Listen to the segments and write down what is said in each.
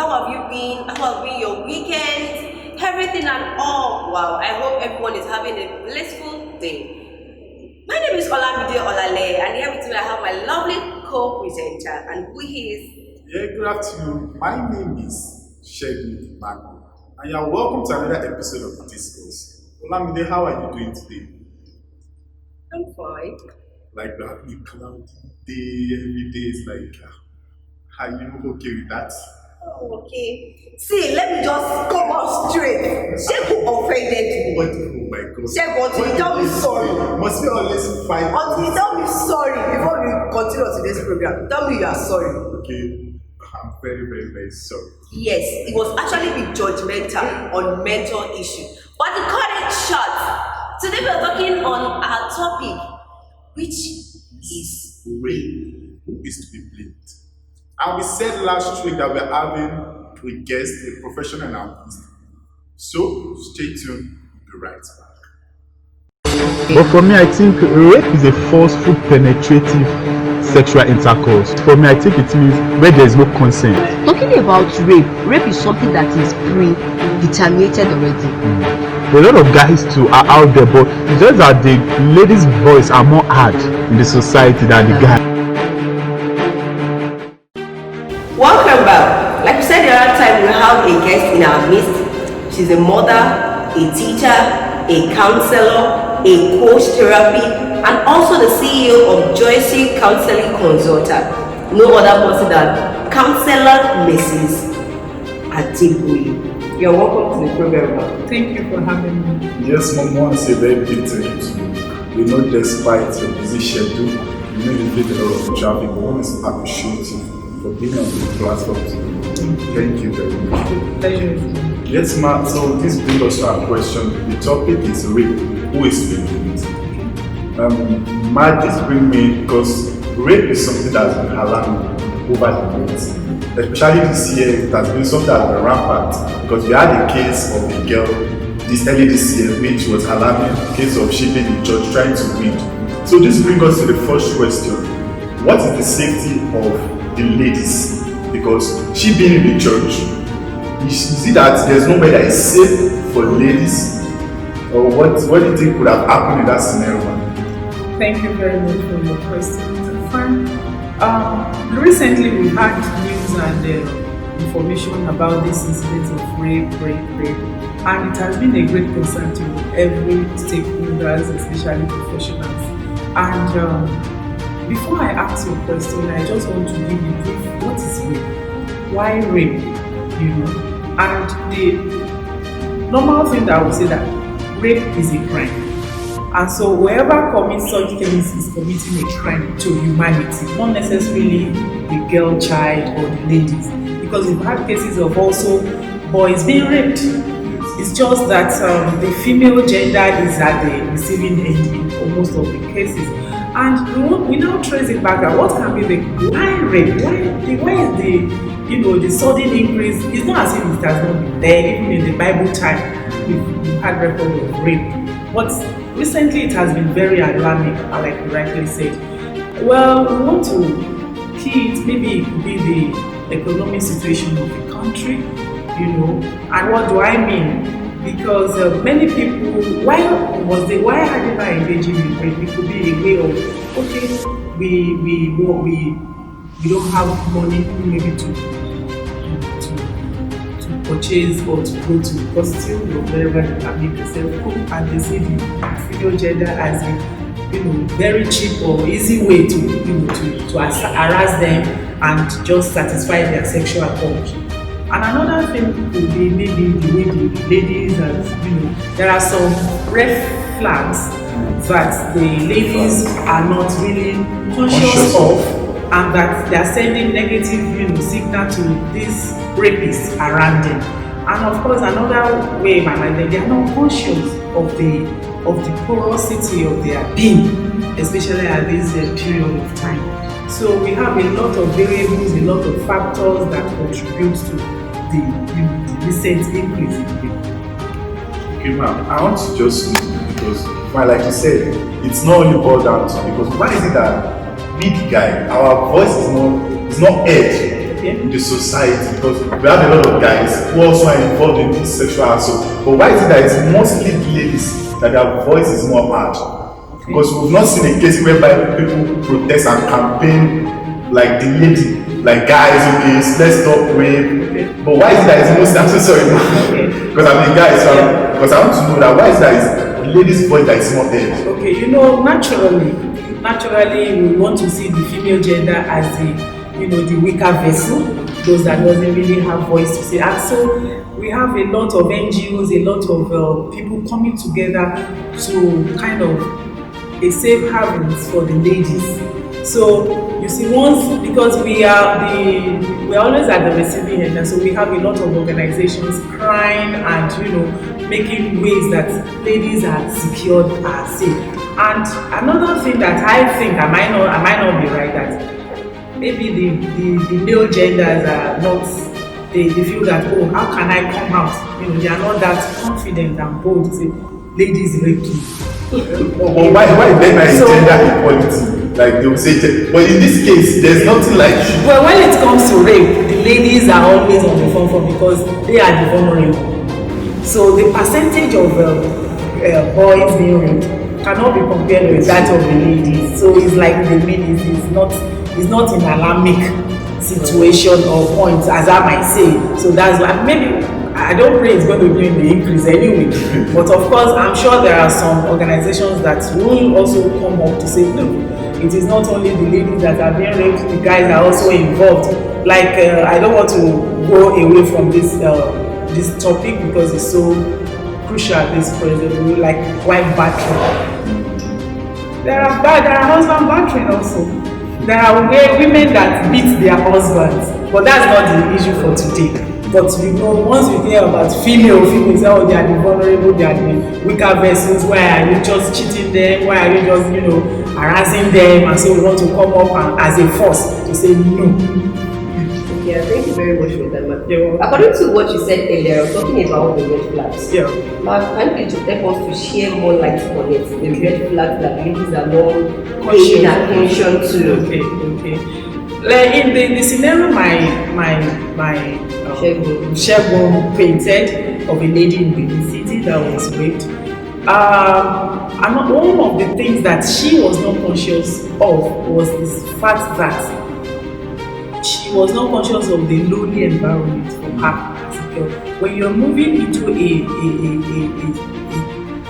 how have you been? How have been your weekend? Everything and all. Wow, I hope everyone is having a blissful day. My name is Olamide Olale, and here with me I have my lovely co-presenter, and who he is? Yeah, good afternoon. My name is Shegun Mago, and you are welcome to another episode of Discourse. Olamide, how are you doing today? I'm fine. Like we're having a cloudy day, every day is like, are you okay with that? Oh, okay. See, let me just come out straight. Shegun offended me. What? Oh my God. Shegun, until you tell me sorry. Must we always fight? Until you tell me sorry before we continue today's program. Tell me you are sorry. Okay, I'm very, very, very sorry. Yes, it was actually be judgmental on mental issues. But to cut it short, today we are talking on our topic, which is rape. Who is to be blamed? And we said last week that we're having a guest, a professional analyst. So stay tuned, we'll be right back. But for me, I think rape is a forceful, penetrative sexual intercourse. For me, I think it means where there is no consent. Talking about rape is something that is predetermined already. A lot of guys too are out there, but it's just that the ladies' voice are more heard in the society than the guy. welcome back. Like we said the other time, we have a guest in our midst. She's a mother, a teacher, a counselor, a coach therapy, and also the CEO of Jolsy Counselling Consultant. No other person than Counsellor Mrs. Adegboye. You're welcome to the program, ma'am. Thank you for having me. Yes, Mom, I want to say very big thank you to you. We know despite your busy schedule, you know you did a lot of traffic, but I want to appreciate you for being on the platform today. Thank you very much. Pleasure. Yes, ma'am. So this brings us to our question. The topic is rape. Who is to be blamed? This brings me because rape is something that has been alarming over the years. Especially this year, it has been something that has been rampant because we had a case of a girl this year which was alarming, case of she being in church trying to win. So this brings us to the first question. What is the safety of the ladies? Because she being in the church, is it that there's nowhere that is safe for ladies? Or what do you think could have happened in that scenario? Thank you very much for your question. Fine. Recently we had news and information about this incident of rape, and it has been a great concern to every stakeholders, especially professionals. And before I ask your question, I just want to give you brief. What is rape? Why rape? And the normal thing that I would say that rape is a crime. And so whoever commits such things is committing a crime to humanity, not necessarily the girl child or the ladies. Because we've had cases of also boys being raped. It's just that the female gender is at the receiving end in almost all the cases. And we now trace it back at what can be the why rape? Why is the sudden increase? It's not as if it has not been there. Even in the Bible time, we've had record of rape. But recently it has been very alarming, like you rightly said. Well, we want to key it, maybe it could be the economic situation of the country, and what do I mean? Because many people, why are they not engaging in rape? It could be a way of, okay, we don't have money maybe to purchase or to go to prostitute or wherever they can make themselves cook, and they see the female gender as a very cheap or easy way to harass them and just satisfy their sexual urge. And another thing could be maybe the way the ladies, there are some red flags that the ladies are not really conscious of, and that they are sending negative signal to these rapists around them. And of course, another way they are not conscious of the porosity of their being, especially at this period of time. So we have a lot of variables, a lot of factors that contribute to the recent increase in rape. Okay, ma'am, I want to just because, like you said, it's not only boiled down to because why is it that we the guy, our voice is not heard in the society, because we have a lot of guys who also are involved in this sexual assault. But why is it that it's mostly ladies that their voice is more heard? Because we've not seen a case whereby people protest and campaign like the lady, like guys, okay, let's stop rape. But why is it that it's mostly, I'm so sorry, because I'm a guy, so because I want to know that why is that it's the lady's voice that is more heard? Okay, you know, naturally we want to see the female gender as the, you know, the weaker vessel, those that doesn't really have voice to say. And so we have a lot of NGOs, a lot of people coming together to kind of a safe havens for the ladies. So you see, because we are always at the receiving end, and so we have a lot of organizations crying and, you know, making ways that ladies are secured, are safe. And another thing that I think I might not be right, that maybe the male genders are not, they feel that, oh, how can I come out? You know, they are not that confident and bold to say, ladies rape me. Well, why then is gender equality? Like they will say, but in this case, there's nothing like. Well, when it comes to rape, the ladies are always on the forefront because they are the vulnerable. So the percentage of boys being raped cannot be compared with that of the ladies. So it's like the ladies is not an alarmic situation or point, as I might say. So that's why maybe I don't pray it's going to be in the increase anyway. But of course, I'm sure there are some organizations that will also come up to say, look, it is not only the ladies that are being raped, the guys are also involved. Like, I don't want to go away from this topic because it's so crucial at this present, like wife battering. There are husband battering also. There are women that beat their husbands, but that's not the issue for today. But you know, once you hear about females say, oh, they are the vulnerable, they are the weaker vessels, why are you just cheating them? Why are you just, you know, harassing them? And so we want to come up and, as a force to say no. Yeah, thank you very much for that, ma'am. According to what you said earlier, I was talking about the red flags. Yeah. Ma'am, can you help us to share more light on it? The red flags that ladies are not paying attention to. Okay. Like in the scenario my Shegun painted of a lady in Benin City that was raped, and one of the things that she was not conscious of was this fact that she was not conscious of the lonely environment for her as a girl. When you're moving into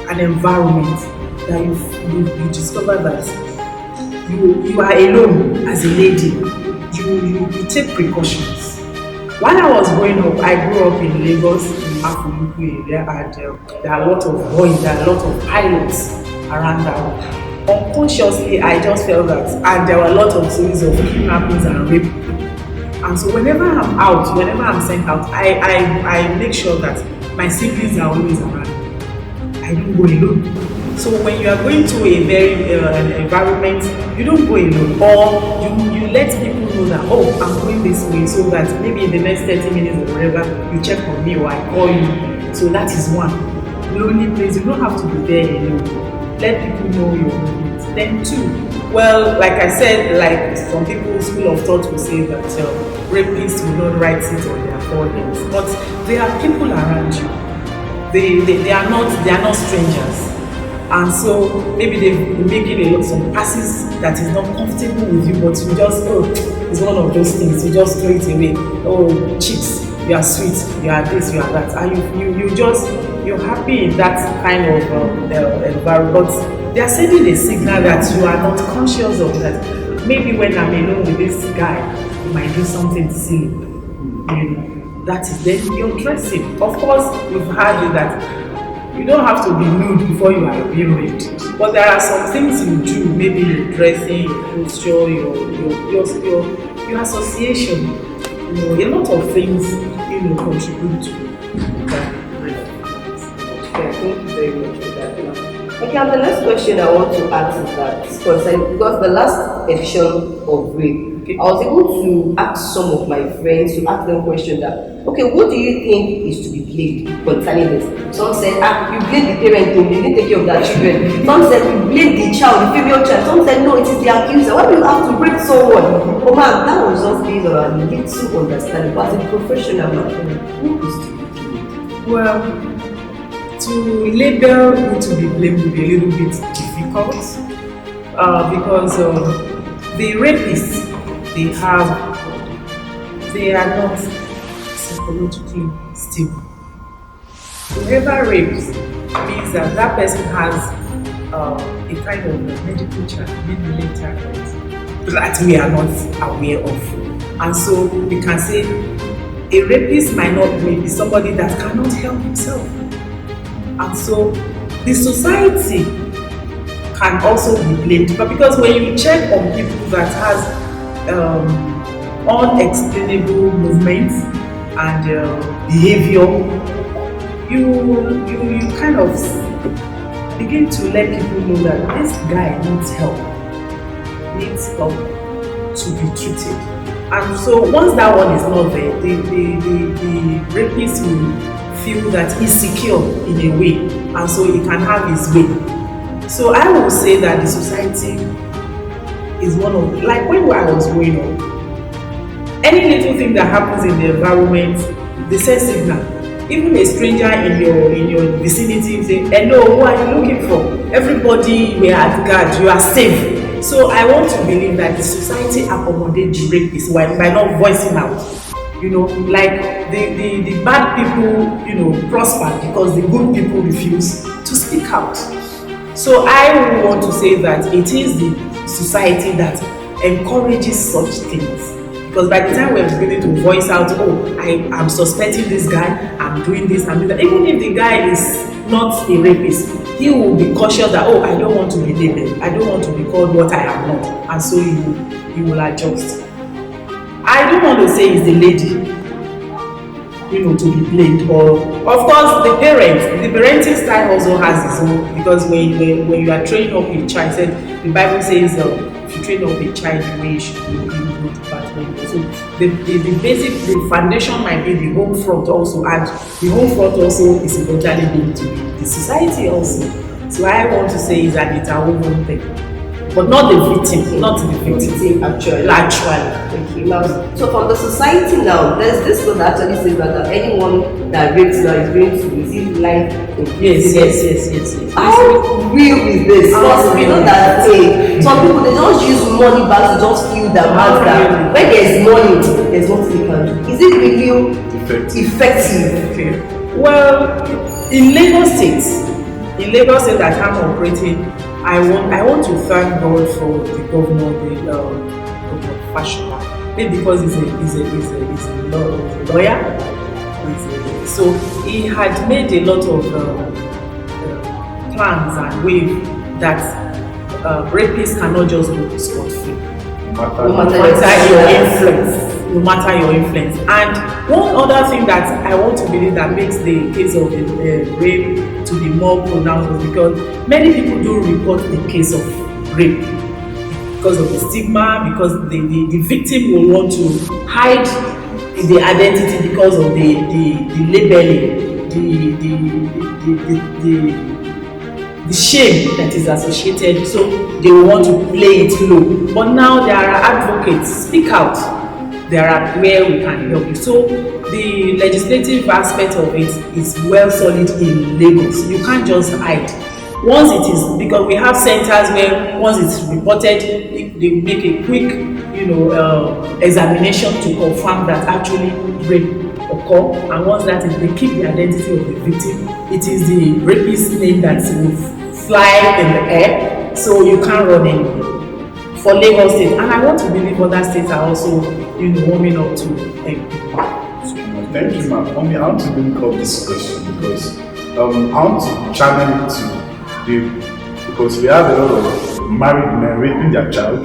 an environment that you discover that you are alone as a lady, you take precautions. While I was growing up, I grew up in Lagos, in Afuluku area, and there are a lot of boys, there are a lot of pilots around that. Unconsciously, I just felt that, and there were a lot of stories of kidnappings and rape. And so whenever I'm out, whenever I'm sent out, I make sure that my siblings are always around. I don't go alone. So when you are going to a very environment, you don't go alone, or you let people know that, oh, I'm going this way, so that maybe in the next 30 minutes or whatever, you check on me or I call you. So that is one. Lonely place, you don't have to be there alone. Let people know your movements. Then two, well, like I said, like some people, school of thought will say that rapists will not write it on their foreheads, but there are people around you. They are not strangers. And so maybe they've been making some passes that is not comfortable with you, but you just, it's one of those things, you just throw it away. Oh, chicks, you are sweet, you are this, you are that. And you're happy in that kind of environment. But they are sending a signal that you are not conscious of that. Maybe when I'm alone with this guy, he might do something silly. You know, that is then you're dressing. Of course, we've heard that you don't have to be nude before you are being raped. But there are some things you do, maybe your dressing, your posture, your association. You know, a lot of things, you know, contribute to that. Yeah, thank you very much for that. Okay, and the next question I want to ask is that concerning, because the last edition of rape, Okay. I was able to ask some of my friends to ask them question that, okay, what do you think is to be blamed concerning this? Some said, you blame the parent, they didn't take care of their children. Some said, you blame the child, the female child. Some said, no, it is the accuser. Why do you have to break someone? Oh man, that was just based on a little understanding. But as a professional, who is to be blamed? Well, to label who to be blamed would be a little bit difficult because the rapists, they are not psychologically stable. Whoever rapes means that that person has a kind of medical challenge, maybe mental health, that we are not aware of. And so we can say a rapist might not be somebody that cannot help himself. And so the society can also be blamed. But because when you check on people that has unexplainable movements and behavior, you kind of begin to let people know that this guy needs help to be treated. And so once that one is not there, the rapist will feel that he's secure in a way, and so he can have his way. So I will say that the society is one of, like when I was growing up, any little thing that happens in the environment, they send signal. Even a stranger in your vicinity say, hello, who are you looking for? Everybody, we are at guard, you are safe. So I want to believe that the society accommodates the rapists by not voicing out. You know, like the bad people, prosper because the good people refuse to speak out. So I want to say that it is the society that encourages such things. Because by the time we're beginning to voice out, I'm suspecting this guy, I'm doing this, I'm doing that. Even if the guy is not a rapist, he will be cautious that, I don't want to be labeled, I don't want to be called what I am not. And so he will adjust. I don't want to say it's the lady, to be blamed. Or of course the parenting style also has its own, because when you are training up a child, the Bible says if you train up a child the way you should do, he will go to path. So the foundation might be the home front also, and the home front also is eventually going to be the society also. So I want to say is that it's our own thing. But not the victim, actually. Okay, now, so from the society now, there's this law that actually says that anyone that rapes now is going to receive life imprisonment. Yes. How real is this? Because we know that some people, they just use money back to just feel their master. When there's money, there's nothing they can do. Is it really effective? Okay. Well, in Lagos State that I'm operating, I want to thank God for the governor, Governor Fashola. Maybe because he's a lawyer. So he had made a lot of plans and ways that rapists cannot just go scot-free. No matter your influence. And one other thing that I want to believe that makes the case of rape to be more pronounced is because many people do report the case of rape because of the stigma, because the victim will want to hide the identity because of the labeling, the shame that is associated, so they will want to play it low. But now there are advocates, speak out. There are where we can help you. So the legislative aspect of it is well solid in Lagos. You can't just hide. Once it is, because we have centers where once it's reported, they make a quick, examination to confirm that actually rape occur. And once that is, they keep the identity of the victim. It is the rapist name that will fly in the air, so you can't run anywhere. For Lagos State, and I want to believe other states are also, warming up to help people. Thank you, ma'am. I want to bring up this question because I want to channel it to because we have a lot of married men raping their child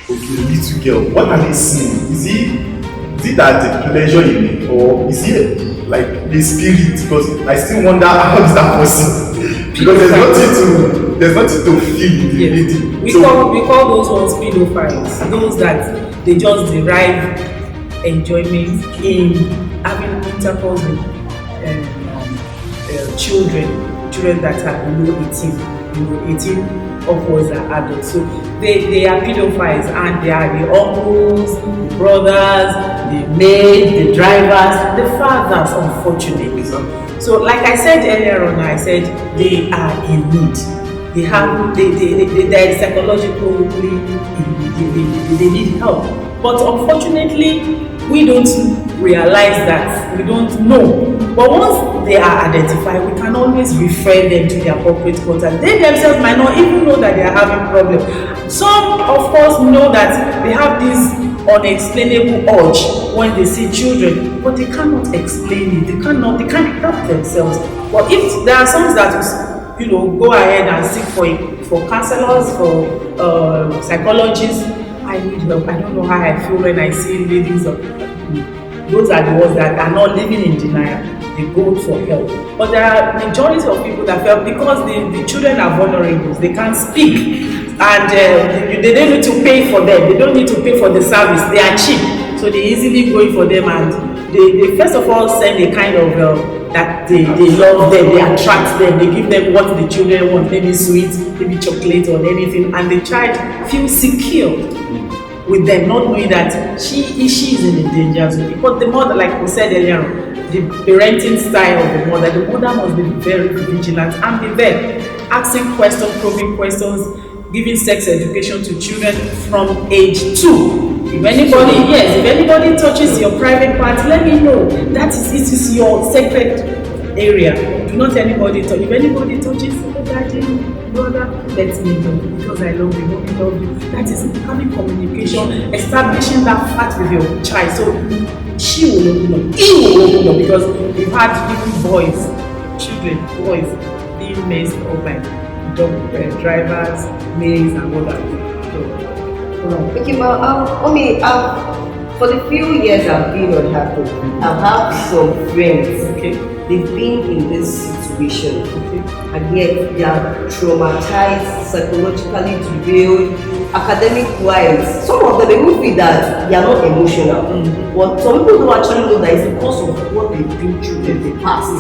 with a little girl. What are they seeing? Is it that the pleasure in it, or is it like the spirit? Because I still wonder how is that possible? Because there's nothing to feel in the lady. We call those ones pedophiles. Those that they just derive enjoyment in having intercourse with children that are below 18, 18 upwards are adults. So they are pedophiles, and they are the uncles, the brothers, the maids, the drivers, the fathers, unfortunately. So like I said earlier on, I said they are in need. They are psychologically they need help. But unfortunately, we don't realize that, we don't know. But once they are identified, we can always refer them to the appropriate contact. They themselves might not even know that they are having problems. Some, of course, know that they have this unexplainable urge when they see children, but they cannot explain it. They can't help themselves. But if there are some that go ahead and seek for counselors, for psychologists, I need help. I don't know how I feel when I see ladies those are the ones that are not living in denial. They go for help. But there are majority of people that feel because the children are vulnerable, they can't speak, and they don't need to pay for them. They don't need to pay for the service. They are cheap, so they easily go in for them, and they first of all send a kind of that they love them, they attract them, they give them what the children want, maybe sweets, maybe chocolate or anything, and the child feels secure with them, not knowing that she is in a danger zone. But the mother, like we said earlier, the parenting style of the mother must be very vigilant and be there, asking questions, probing questions, giving sex education to children from age 2. If anybody touches your private part, let me know. It is your sacred area. Do not anybody touch. If anybody touches, daddy, brother, let me know, because I love you, mommy love you. That is having communication, establishing that fact with your child. So she will open up, he will open up, because we've had even boys being messed up by drivers, maids, and all that. Okay, for the few years I've been on Happy, I've had some friends. Okay. They've been in this situation, and yet they are traumatized, psychologically derailed, academic-wise. Some of them even feel that they are not emotional. But some people don't actually know that it's because of what they've been through in the past.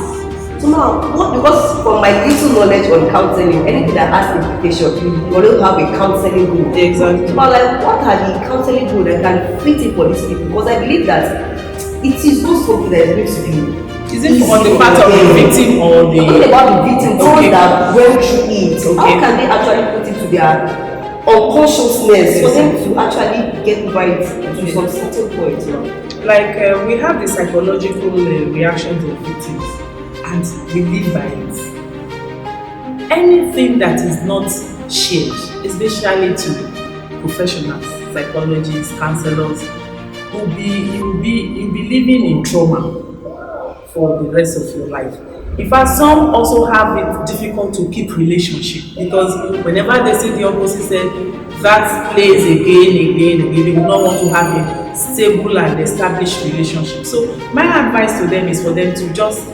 So now, because from my little knowledge on counseling, anything that has implication, you always have a counseling group. Exactly. So what are the counseling groups that can fit in for these people? Because I believe that it is not something that is going to be. Is it on the part of the victim or the? Not about the victim, those that went through it. How can they actually put it to their unconsciousness for them to actually get right to some certain point? Like we have the psychological reactions of victims, and we live by it. Anything that is not shared, especially to professionals, psychologists, counselors, you'll be living in trauma for the rest of your life. In fact, some also have it difficult to keep relationship, because whenever they see the opposite sex, that plays again, they will not want to have a stable and established relationship. So my advice to them is for them to just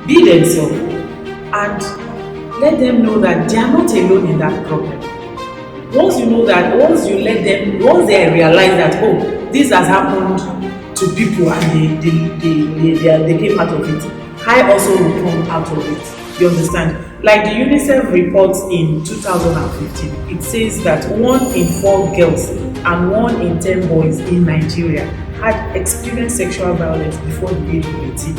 be themselves and let them know that they are not alone in that problem. Once you know that, once they realize that, oh, this has happened to people and they came out of it, I also will come out of it. You understand? Like the UNICEF report in 2015, it says that 1 in 4 girls and 1 in 10 boys in Nigeria had experienced sexual violence before the age of 18.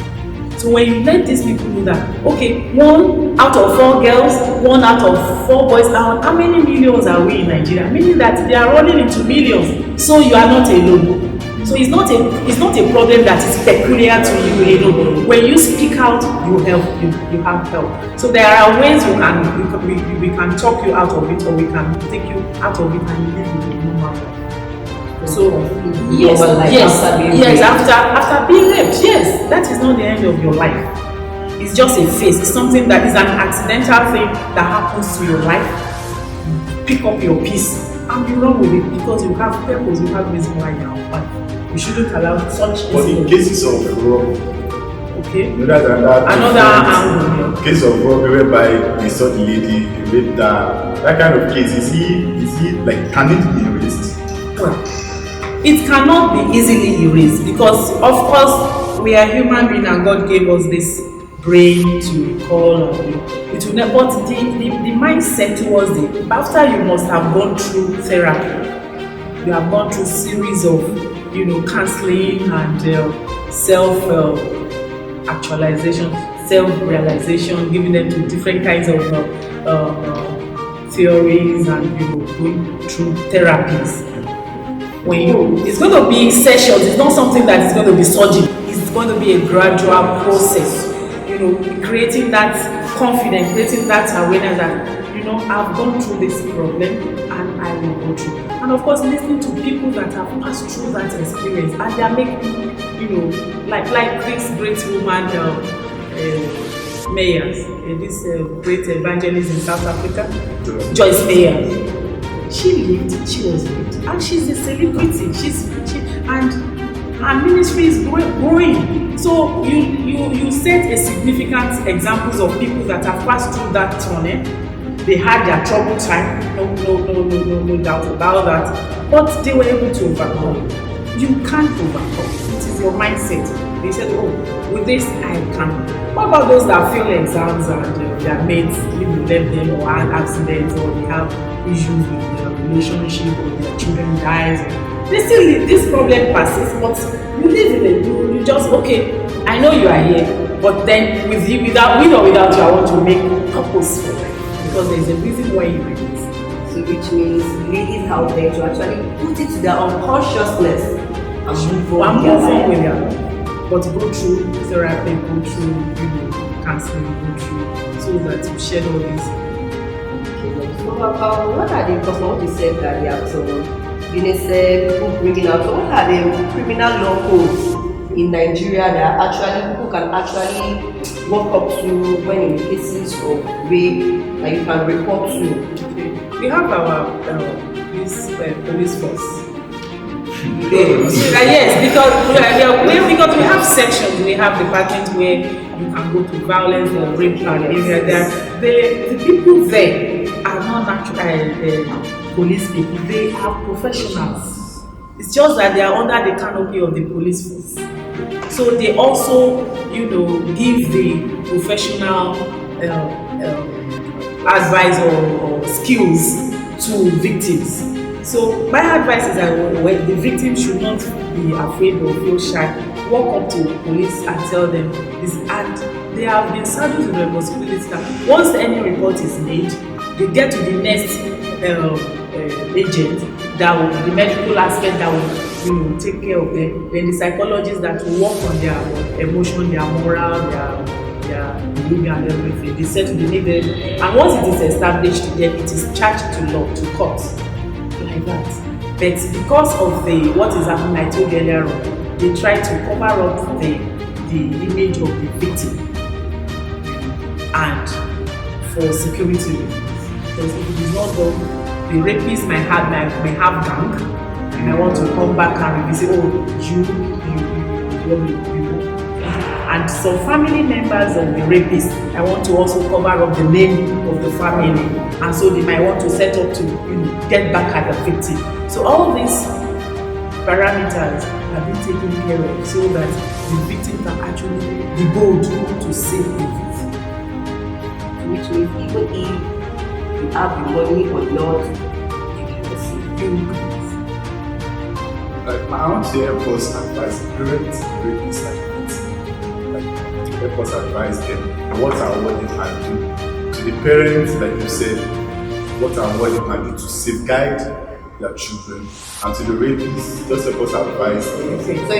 So when you let these people know that, okay, 1 out of 4 girls, 1 out of 4 boys, now how many millions are we in Nigeria? Meaning that they are running into millions. So you are not alone. So it's not a problem that is peculiar to you alone. When you speak out, you have help. So there are ways we can talk you out of it, or we can take you out of it and live with a normal life. So yes, after being raped, yes, that is not the end of your life. It's just a phase. It's something that is an accidental thing that happens to your life. Pick up your peace and be wrong with it, because you have purpose, you have reason why you are alive. We shouldn't allow such. But in cases of robbery, okay, another angle. Case of robbery whereby they saw the lady, they raped her. That kind of case, is he like, can it be erased? Well, it cannot be easily erased because, of course, we are human beings and God gave us this brain to recall and it will never. But the mindset towards it, after you must have gone through therapy, you have gone through series of counseling and self actualization, self-realization, giving them to different kinds of theories and going through therapies. It's going to be sessions, it's not something that is going to be surgical. It's going to be a gradual process, creating that confidence, creating that awareness that I've gone through this problem and I will go through. And of course, listening to people that have passed through that experience and they are making, like this great woman, Mayers, this great evangelist in South Africa, Joyce Mayers. She lived, she was lived, and she's a celebrity. And her ministry is growing. So you set a significant examples of people that have passed through that tunnel. They had their troubled time, no doubt about that. But they were able to overcome. You can't overcome. It is your mindset. They said, with this I can. What about those that fail exams and their mates left them or had accidents or they have issues with their relationship or their children dies? They still live. This problem persists, but you live in it. You just, I know you are here, but then without you, I want to make purpose for it. Because there's a reason why you do this. So which means ladies out there to actually put it to their unconsciousness and move on with them. But go through therapy, go through counseling, go through so that you share all this. So what are the, because what you said that you have some UNICEF people bringing out, so what are the criminal law codes in Nigeria that actually people can actually walk up to when in cases of rape that you can report to? Okay. We have our police force. Yes, because we have sections, we have departments where you can go to violence or rape and area. The people there are not naturally police people, they are professionals. It's just that they are under the canopy of the police force. So they also, give the professional advice or skills to victims. So my advice is that when the victim should not be afraid or feel shy, walk up to police and tell them this, and they have been saddled with the responsibility that once any report is made, they get to the next agent that will, the medical aspect that will take care of them, then the psychologists that will work on their emotion, their moral, their behavior and everything. They settle the needed, and once it is established, then it is charged to law, to court. Like that. But because of what is happening, I told you earlier on, they try to cover up the image of the victim and for security reasons. Because if it is not done, the rapist may have gang and I want to come back and say, you. And some family members of the rapist, I want to also cover up the name of the family, and so they might want to set up to get back at the victim. So all these parameters have been taken care of so that the victim can actually be bold to save the victim. Which means even if you have the money or not, you can save. I want to help us advise parents, rapists, help us advise them and what are what they can do. To the parents, like you said, what are what they can do to safeguard their children, and to the rapists, just help us advise them. Okay, so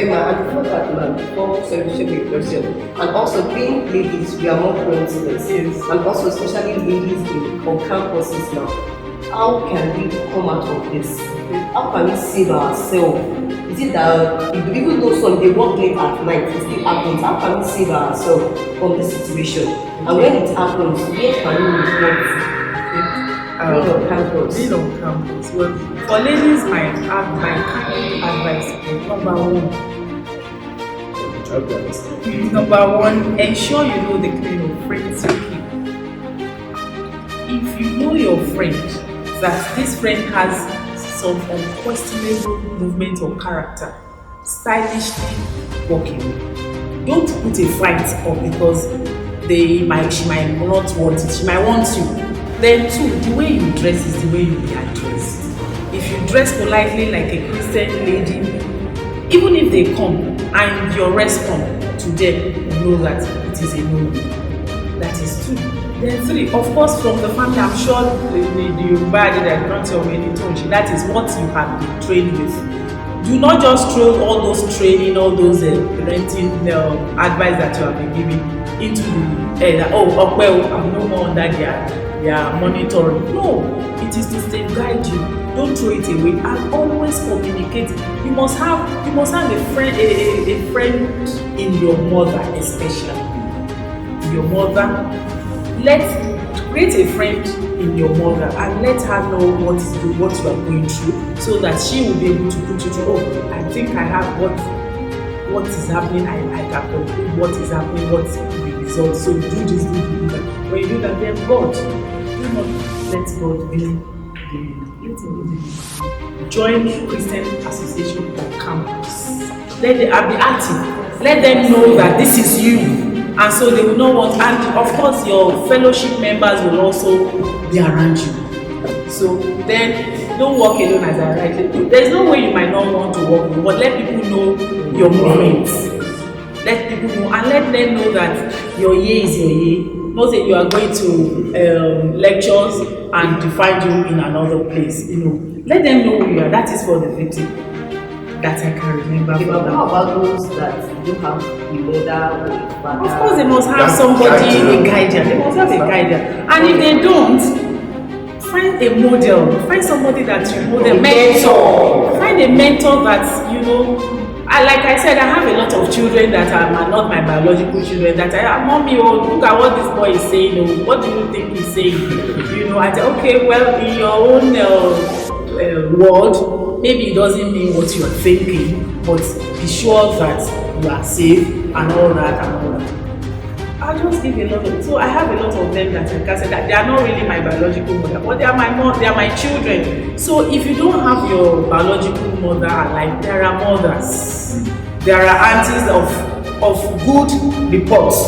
before that, before solution a question, and also being ladies, we are more prone to this, and also especially ladies on campuses now. How can we come out of this? How can we save ourselves? Is it that even though some they work late at night, it still happens? How can we save ourselves from this situation? And when it happens, where can we report? Being on campus. Well, for ladies, my advice is number one, ensure you know the kind of friends you keep. If you know your friend, that this friend has some unquestionable movement of character, stylishly walking. Don't put a fight up because she might not want it. She might want you. Then two, the way you dress is the way you be addressed. If you dress politely like a Christian lady, even if they come and your response to them, you know that it is a no. That is two. Then three, of course, from the family, I'm sure the Yoruba that not your many tongue, that is what you have been trained with. Do not just throw all those training, all those parenting advice that you have been giving into the air. I'm no more under their monitoring. No, it is to safeguard you. Don't throw it away and always communicate. You must have a friend in your mother, especially your mother. Create a friend in your mother and let her know what you are going through, so that she will be able to put you through. Oh, I think I have what is happening. I can conclude what is happening, what's the result. So do this, do that. When you do that, then God, do not let God be let him be. Join Christian association or campus. Let them be active. Let them know that this is you. And so they will not want, and of course your fellowship members will also be around you. So then don't walk alone, as I write. There's no way you might not want to walk alone, but let people know your movements. Let people know, and let them know that your yay is your yay. Not that you are going to lectures and to find you in another place. Let them know who you are. That is for the victim. That I can remember. But how about those that don't have a mother or a father? Of course, they must have somebody, a guardian. They must have a guardian. And if they don't, find a model. Find somebody that you model. Mentor. Find a mentor that, like I said, I have a lot of children that are not my biological children. That mommy, look at what this boy is saying. What do you think he's saying? I say, okay, well, in your own world, maybe it doesn't mean what you are thinking, but be sure that you are safe and all that. I'll just give a lot of. So I have a lot of them that I can say that they are not really my biological mother, but they are my mom. They are my children. So if you don't have your biological mother alive, there are mothers. There are aunties of good reports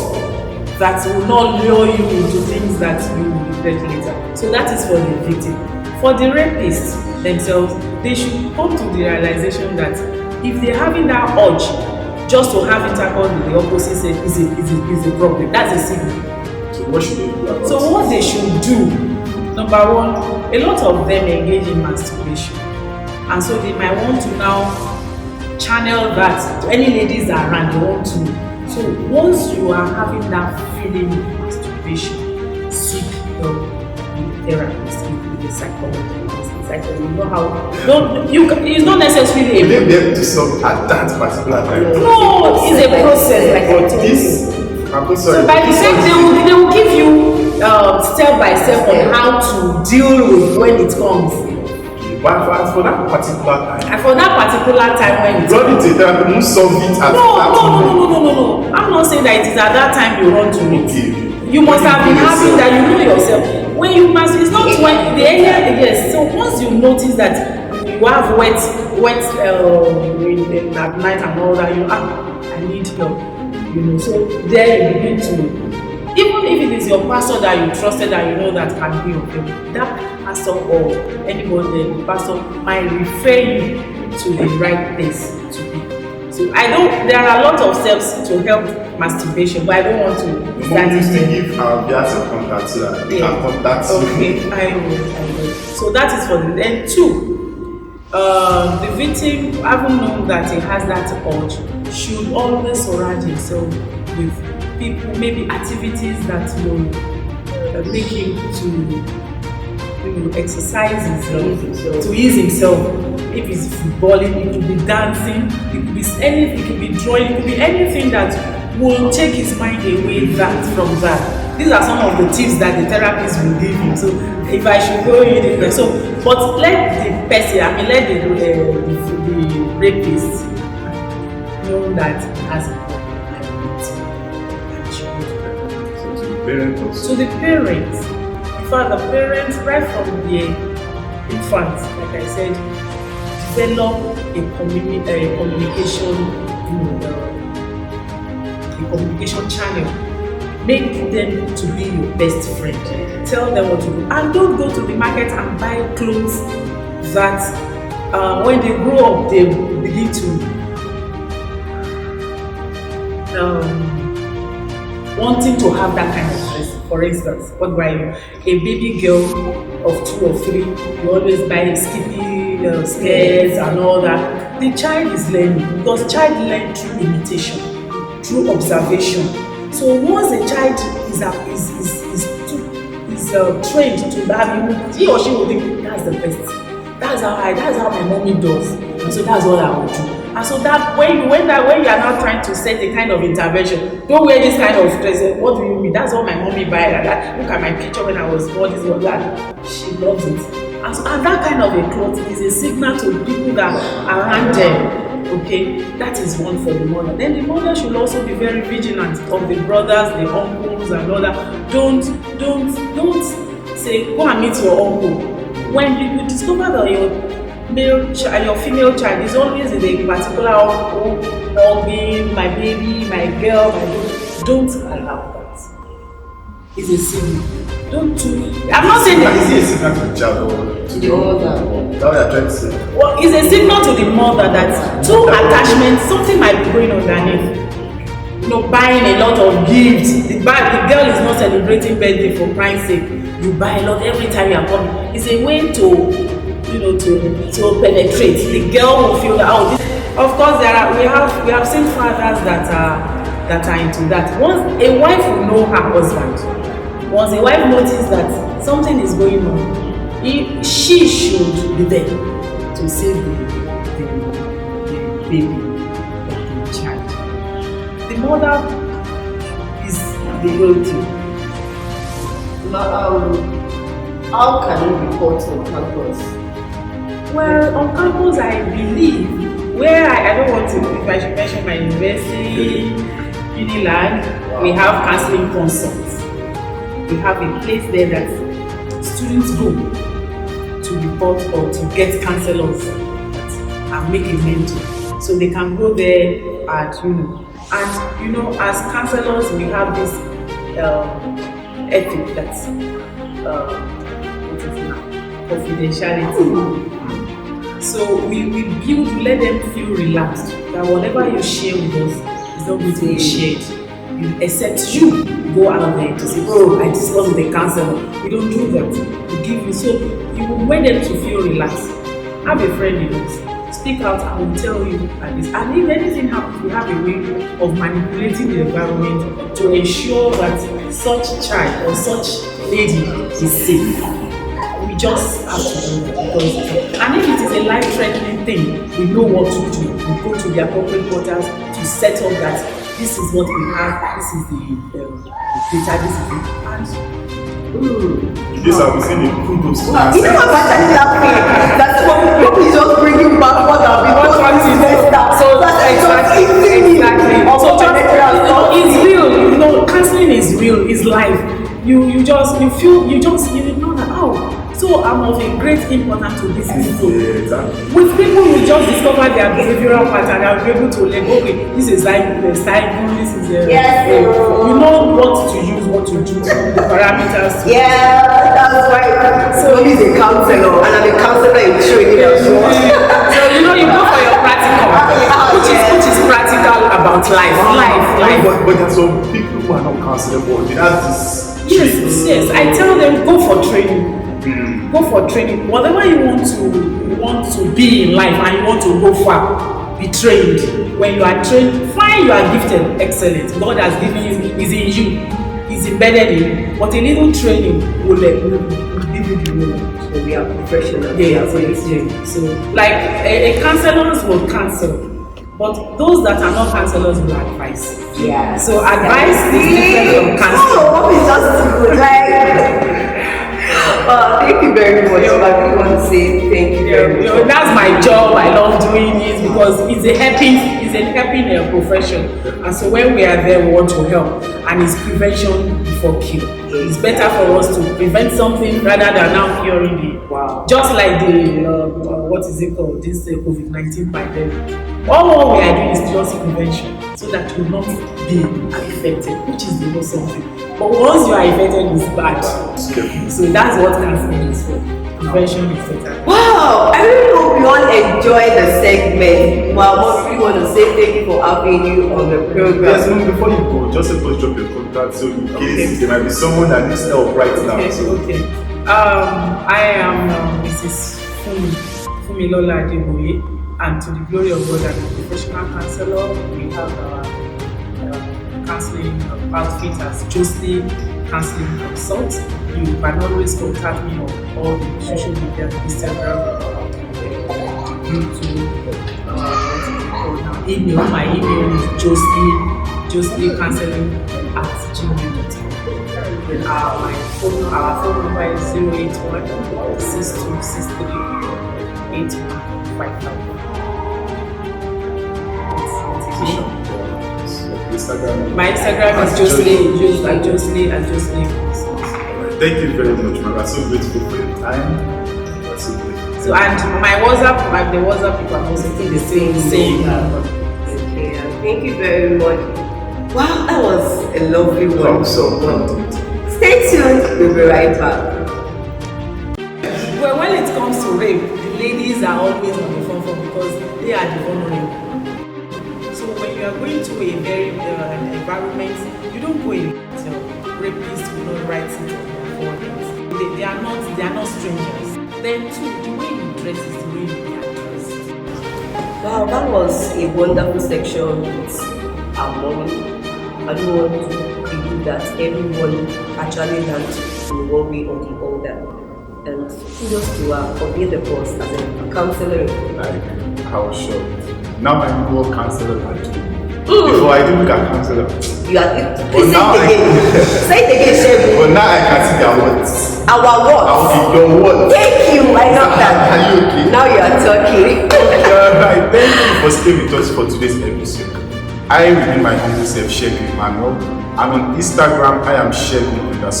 that will not lure you into things that you will regret later. So that is for the victim. For the rapists themselves, they should come to the realization that if they're having that urge just to have intercourse with the opposite sex is a problem. That's a signal. So what should they do about it? So what they should do, number one, a lot of them engage in masturbation. And so they might want to now channel that to any ladies that are around, they want to. So once you are having that feeling of masturbation, seek help with therapist, with a psychologist. You know how it's not necessarily you didn't be able to solve at that particular time. No, it's a process like I told you. I'm sorry. So by the same they will give you step by step on how to deal with when it comes. But for that particular time. And for that particular time when it's run it therapy, you solve it at that time. No. I'm not saying that it is at that time you run to it. Okay. You must have been having that, you know yourself. When you must, it's not when the earlier, yes. So once you notice that you have wet at night and all that, I need help. So there you begin to, even if it is your pastor that you trusted and you know that can be okay, that pastor or anybody, the pastor might refer you to the right place to be. So there are a lot of steps to help masturbation, but I don't want to. We still give our bias a contact so that we can contact you. Okay, I will. So that is for the then two. The victim, having known that he has that urge, should always surround himself with people, maybe activities that will make him to exercise himself, to ease himself. If it's footballing, it could be dancing, it could be anything, it could be drawing, it could be anything that will take his mind away from that. These are some of the tips that the therapist will give you. So if I should go in there, but let the person, let the rapist know that he has a problem. To the parents. To the parents. In fact, the parents, right from there, infants, like I said, develop a communication, a communication channel. Make them to be your best friend. Tell them what to do, and don't go to the market and buy clothes that when they grow up they begin to wanting to have that kind of dress. For instance, what do I do? A baby girl of 2 or 3, you always buy skimpy skirts and all that. The child is learning, because child learn through imitation, through observation. So once a child is trained to that, he or she will think that's the best. That's how my mommy does, and so that's what I will do. And so that when you are now trying to set a kind of intervention, don't wear this kind of dress. What do you mean? That's what my mommy buy like that. Look at my picture when I was born. This was that. She loves it. And that kind of a cloth is a signal to people that are around them. Okay, that is one for the mother. Then the mother should also be very vigilant of the brothers, the uncles, and all that. Don't say go and meet your uncle. When you discover that your male child, your female child is always in a particular uncle, hugging my baby, my girl, don't allow that. It's a sin. Don't do it. I'm not saying that. Is it a signal to the child or to the mother? That's what you're trying to say. Well, it's a signal to the mother that through attachment, something might be going underneath. Buying a lot of gifts. The girl is not celebrating birthday for Christ's sake. You buy a lot every time you are coming. It's a way to penetrate. The girl will feel that of course we have seen fathers that are into that. Once a wife will know her husband. Once a wife notices that something is going on, she should be there to save the baby, the child. The mother is the royalty. How can you report on campus? Well, on campus, I believe, where I don't want to, if I should mention my university, Unilag, we have counseling consults. We have a place there that students go to report or to get counselors and make a mentor. So they can go there and as counselors we have this ethic that's confidentiality. So we let them feel relaxed that whatever you share with us is not going to be shared. Except you go out there to say, I discussed with the counselor. We don't do that. We give you, so you will want them to feel relaxed. Have a friend in us. Speak out, I will tell you like this. And if anything happens, we have a way of manipulating the environment to ensure that such child or such lady is safe. We just have to do that and if it is a life-threatening thing, we know what to do. We go to the appropriate quarters to set up that this is what we have, this is the data, this is the This are within the groups. You know what I'm laughing? That's what people is just bringing back what I've been talking about. So that's exactly. So it's real. Counseling is real. It's life. You know that so I'm of a great importance to these people. Exactly. With people you just discover their behavioral pattern and be able to let this is like the cycle, this is you know what to use, what to do, the parameters. Yeah, that's right. So he's a counselor and I'm a counselor in training as well. So you go for your practical, which is practical about life. But there are some people who are not counselable. They have this. Yes. I tell them go for training. Go for training. Whatever you want to be in life and you want to go far, be trained. When you are trained, fine, you are gifted, excellent. God has given you, is in you, is embedded in you. But a little training will give you the role. So we are professionals. Yeah. So like a counselors will counsel, but those that are not counselors will advise. Yeah. So advice is different from counsel. What is just like Thank you very much. I really want to say thank you very much. That's my job. I love doing it because it's a helping profession. And so when we are there, we want to help. And it's prevention before cure. It's better for us to prevent something rather than now curing it. Wow. Just like the what is it called? This COVID-19 pandemic. All we are doing is just prevention, so that you will not be affected, which is the most something. But once you are affected, it's bad. So that's what counseling is for. Prevention is better. Wow, I really hope you all enjoyed the segment. Wow, we want to say thank you for having you on the program. Yes, before you go, just supposed to drop your contact so in case there might be someone that needs help right now. Okay. I am Mrs. Fumilola Adegboye, and to the glory of God, I'm a professional counselor. We have our counseling outfit as Jolsy Counselling Consult. You can always contact me on all the social media, Instagram, YouTube, email. My email is jolsy@gmail.com. Our phone number is 081 6263 8155. My Instagram is Jolsy. Thank you very much, man. I'm so grateful for your time. So and my WhatsApp, the WhatsApp people are also the same. Okay, thank you very much. Wow, that was a lovely one. Stay tuned, we'll be right back. Well, when it comes to rape, the ladies are always on the front because they are the vulnerable. So when you are going to a very environment, you don't go in until rapists will not write it on their foreheads. They are not strangers. Then too, the way you dress is the way you are dressed. Wow, that was a wonderful section with our mommy. I don't want to believe that everyone actually learned in one way or the other. And kudos to her for being the boss as a counselor. Like, how short. Now I'm more counselor than you. Before I didn't look at counselor. You are say it again, Shebu. But now I can see their words. Our words. Your words. Thank you, I love that. Are you okay? Now you are talking. Alright, thank you for staying with us for today's episode. I remain my humble self, Shegun Emmanuel, and on Instagram I am Shegun_Lagos.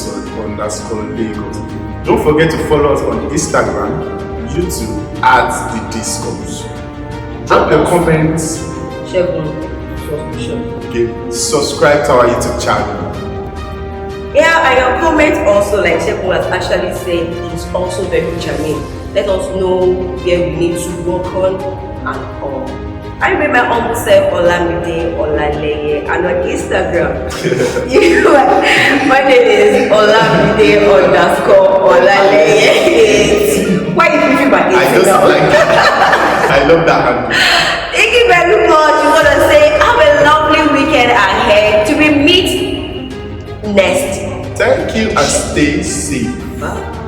Don't forget to follow us on Instagram, YouTube @The Discourse. Drop your comments. Okay, subscribe to our YouTube channel. Yeah, and your comment also, like Shegun has actually said, is also very germane. Let us know where we need to work on and all. I remember my humble self, Olamide Olaleye, and on Instagram, my name is Olamide_Olaleye. Why you picking my I just like that. I love that handle. Thank you very much. We want to say have a lovely weekend ahead till we meet next. Thank you and stay safe. Bye.